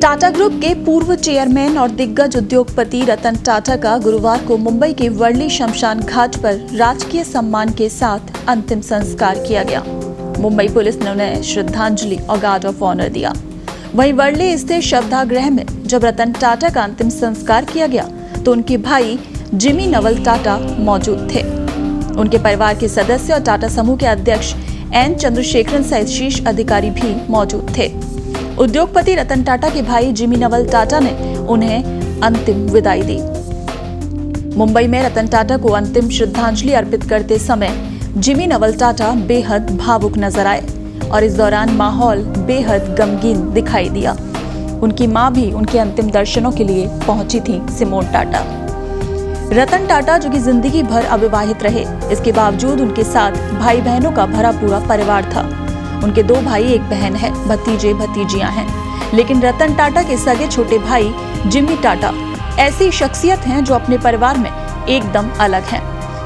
Tata group के पूर्व chairman और दिग्गज उद्योगपति रतन टाटा का गुरुवार को मुंबई के वर्ली शमशान घाट पर राजकीय सम्मान के साथ अंतिम संस्कार किया गया। मुंबई पुलिस ने उन्हें श्रद्धांजलि और गार्ड ऑफ ऑनर दिया। वहीं वर्ली स्थित शवदाह में जब रतन टाटा का अंतिम संस्कार किया गया तो उनके भाई जिमी नवल टाटा मौजूद थे। उनके परिवार के सदस्य और टाटा समूह के अध्यक्ष एन चंद्रशेखरन सहित शीर्ष अधिकारी भी मौजूद थे। उद्योगपति रतन टाटा के भाई जिमी नवल टाटा ने उन्हें अंतिम विदाई दी। मुंबई में रतन टाटा को अंतिम श्रद्धांजलि अर्पित करते समय जिमी नवल टाटा बेहद भावुक नजर आए और इस दौरान माहौल बेहद गमगीन दिखाई दिया। उनकी मां भी उनके अंतिम दर्शनों के लिए पहुंची थी। सिमोन टाटा, रतन टाटा जो कि जिंदगी भर अविवाहित रहे, इसके बावजूद उनके साथ भाई बहनों का भरा पूरा परिवार था। उनके 2 भाई 1 बहन है, भतीजे भतीजियां हैं। लेकिन रतन टाटा के सगे छोटे भाई जिमी टाटा ऐसी शख्सियत हैं जो अपने परिवार में एकदम अलग हैं।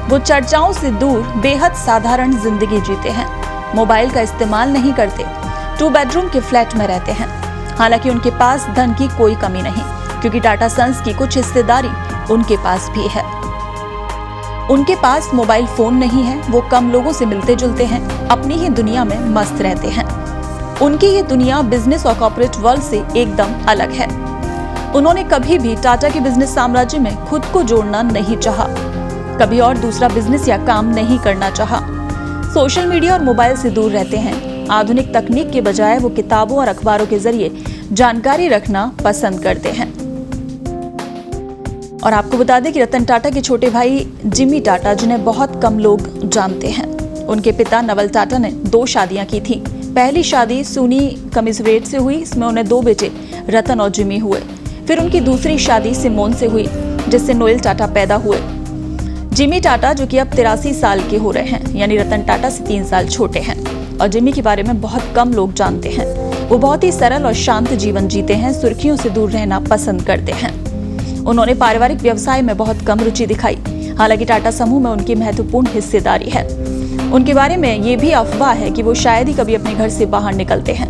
वो चर्चाओं से दूर बेहद साधारण जिंदगी जीते हैं, मोबाइल का इस्तेमाल नहीं करते, 2 बेडरूम के फ्लैट में रहते हैं। हालांकि उनके पास धन की कोई कमी नहीं, क्योंकि टाटा सन्स की कुछ हिस्सेदारी उनके पास भी है। उनके पास मोबाइल फोन नहीं है, वो कम लोगों से मिलते जुलते हैं, अपनी ही दुनिया में मस्त रहते हैं। उनकी ये दुनिया बिजनेस और कॉर्पोरेट वर्ल्ड से एकदम अलग है। उन्होंने कभी भी टाटा के बिजनेस साम्राज्य में खुद को जोड़ना नहीं चाहा, कभी और दूसरा बिजनेस या काम नहीं करना चाहा। सोशल मीडिया और मोबाइल से दूर रहते हैं। आधुनिक तकनीक के बजाय वो किताबों और अखबारों के जरिए जानकारी रखना पसंद करते हैं। और आपको बता दें कि रतन टाटा के छोटे भाई जिमी टाटा, जिन्हें बहुत कम लोग जानते हैं, उनके पिता नवल टाटा ने 2 शादियां की थी। पहली शादी सुनी कमिसरेट से हुई, इसमें उन्हें 2 बेटे रतन और जिमी हुए। फिर उनकी दूसरी शादी सिमोन से हुई, जिससे नोएल टाटा पैदा हुए। जिमी टाटा जो कि अब 83 साल के हो रहे हैं, यानी रतन टाटा से 3 साल छोटे हैं। और जिमी के बारे में बहुत कम लोग जानते हैं। वो बहुत ही सरल और शांत जीवन जीते हैं, सुर्खियों से दूर रहना पसंद करते हैं। उन्होंने पारिवारिक व्यवसाय में बहुत कम रुचि दिखाई, हालांकि टाटा समूह में उनकी महत्वपूर्ण हिस्सेदारी है। उनके बारे में ये भी अफवाह है कि वो शायद ही कभी अपने घर से बाहर निकलते हैं।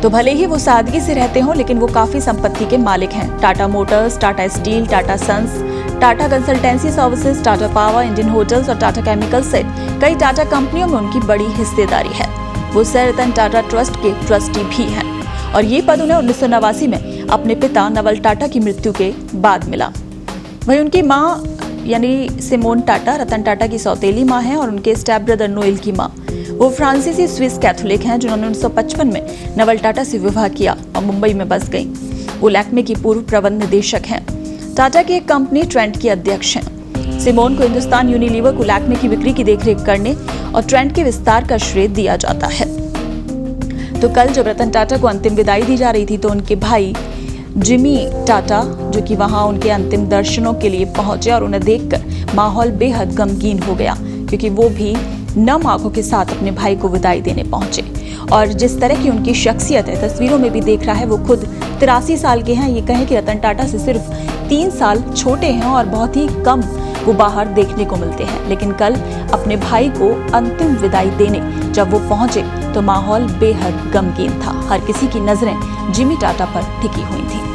तो भले ही वो सादगी से रहते हों, लेकिन वो काफी संपत्ति के मालिक हैं। Tata motors, Tata steel, Tata sons, Tata consultancy services, Tata power, Indian hotels और टाटा केमिकल्स सहित कई टाटा कंपनियों में उनकी बड़ी हिस्सेदारी है। वो सर रतन टाटा ट्रस्ट के ट्रस्टी भी हैं और ये पद उन्हें 1989 में अपने पिता नवल टाटा की मृत्यु के बाद मिला। वहीं उनकी मां यानी सिमोन टाटा रतन टाटा की सौतेली मां हैं और उनके स्टेप ब्रदर नोएल की मां वो फ्रांसीसी स्विस कैथोलिक हैं, जिन्होंने 1955 में नवल टाटा से विवाह किया और मुंबई में बस गईं। वो लैक्मे की पूर्व प्रबंध निदेशक हैं। टाटा की एक कंपनी ट्रेंट की अध्यक्ष हैं। सिमोन को हिंदुस्तान यूनिलीवर को लैक्मे की बिक्री की देखरेख करने और ट्रेंट के विस्तार का श्रेय दिया जाता है। तो कल जब रतन टाटा को अंतिम विदाई दी जा रही थी तो उनके भाई जिमी टाटा जो कि वहां उनके अंतिम दर्शनों के लिए पहुंचे और उन्हें देखकर माहौल बेहद गमगीन हो गया, क्योंकि वो भी नम आंखों के साथ अपने भाई को विदाई देने पहुंचे। और जिस तरह की उनकी शख्सियत है, तस्वीरों में भी देख रहा है, वो खुद 83 साल के हैं। ये कहें कि रतन टाटा से सिर्फ 3 साल छोटे हैं और बहुत ही कम वो बाहर देखने को मिलते हैं। लेकिन कल अपने भाई को अंतिम विदाई देने जब वो पहुंचे तो माहौल बेहद गमगीन था। हर किसी की नजरें जिमी टाटा पर टिकी हुई थी।